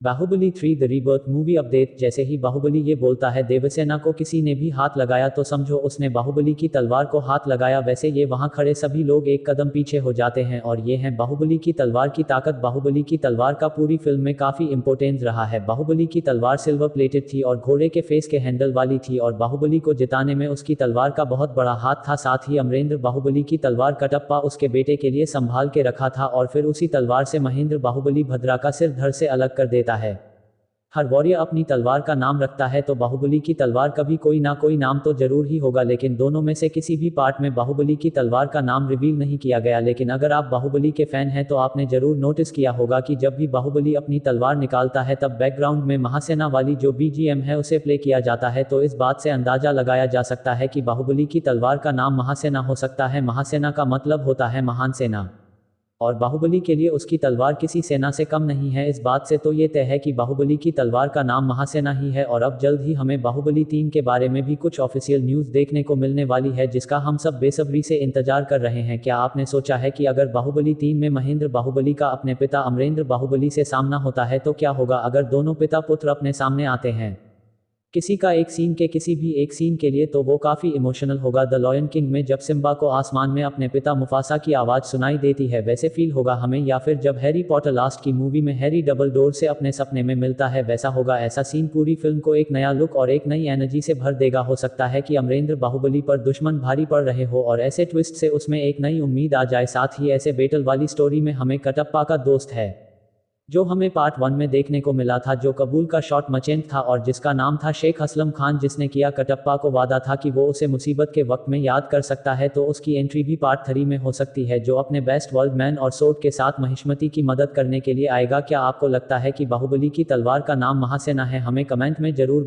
Baahubali 3 the rebirth movie update. जैसे ही बाहुबली ये बोलता है देवसेना को किसी ने भी हाथ लगाया तो समझो उसने बाहुबली की तलवार को हाथ लगाया। वैसे ये वहां खड़े सभी लोग एक कदम पीछे हो जाते हैं और ये है बाहुबली की तलवार की ताकत। बाहुबली की तलवार का पूरी फिल्म में काफी इंपॉर्टेंस रहा है। बाहुबली की तलवार सिल्वर प्लेटेड थी और घोड़े के फेस के हैंडल वाली थी और बाहुबली को जिताने में उसकी तलवार का बहुत बड़ा हाथ था। साथ ही अमरेंद्र बाहुबली की तलवार कटप्पा उसके बेटे के लिए संभाल के रखा था और फिर उसी तलवार से महेंद्र बाहुबली भद्रा का सिर धड़ से अलग कर देता है। हर वॉरियर अपनी तलवार का नाम रखता है तो बाहुबली की तलवार का भी कोई ना कोई नाम तो जरूर ही होगा, लेकिन दोनों में से किसी भी पार्ट में बाहुबली की तलवार का नाम रिवील नहीं किया गया। लेकिन अगर आप बाहुबली के फैन हैं तो आपने जरूर नोटिस किया होगा कि जब भी बाहुबली अपनी तलवार निकालता है तब बैकग्राउंड में महासेना वाली जो बीजीएम है उसे प्ले किया जाता है। तो इस बात से अंदाजा लगाया जा सकता है कि बाहुबली की तलवार का नाम महासेना हो सकता है। महासेना का मतलब होता है महान सेना और बाहुबली के लिए उसकी तलवार किसी सेना से कम नहीं है। इस बात से तो ये तय है कि बाहुबली की तलवार का नाम महासेना ही है। और अब जल्द ही हमें बाहुबली 3 के बारे में भी कुछ ऑफिशियल न्यूज़ देखने को मिलने वाली है जिसका हम सब बेसब्री से इंतजार कर रहे हैं। क्या आपने सोचा है कि अगर बाहुबली 3 में महेंद्र बाहुबली का अपने पिता अमरेंद्र बाहुबली से सामना होता है तो क्या होगा अगर दोनों पिता पुत्र अपने सामने आते हैं किसी का एक सीन के किसी भी एक सीन के लिए, तो वो काफ़ी इमोशनल होगा। द लॉयन किंग में जब सिम्बा को आसमान में अपने पिता मुफासा की आवाज़ सुनाई देती है वैसे फील होगा हमें, या फिर जब हैरी पॉटर लास्ट की मूवी में हैरी डबलडोर से अपने सपने में मिलता है वैसा होगा। ऐसा सीन पूरी फिल्म को एक नया लुक और एक नई एनर्जी से भर देगा। हो सकता है कि अमरेंद्र बाहुबली पर दुश्मन भारी पड़ रहे हो और ऐसे ट्विस्ट से उसमें एक नई उम्मीद आ जाए। साथ ही ऐसे बेटल वाली स्टोरी में हमें कटप्पा का दोस्त है जो हमें पार्ट 1 में देखने को मिला था, जो कबूल का शॉट मचेंट था और जिसका नाम था शेख असलम खान, जिसने किया कटप्पा को वादा था कि वो उसे मुसीबत के वक्त में याद कर सकता है। तो उसकी एंट्री भी पार्ट 3 में हो सकती है जो अपने बेस्ट वर्ल्ड मैन और सोर्ड के साथ महिष्मती की मदद करने के लिए आएगा। क्या आपको लगता है कि बाहुबली की तलवार का नाम महासेना है? हमें कमेंट में जरूर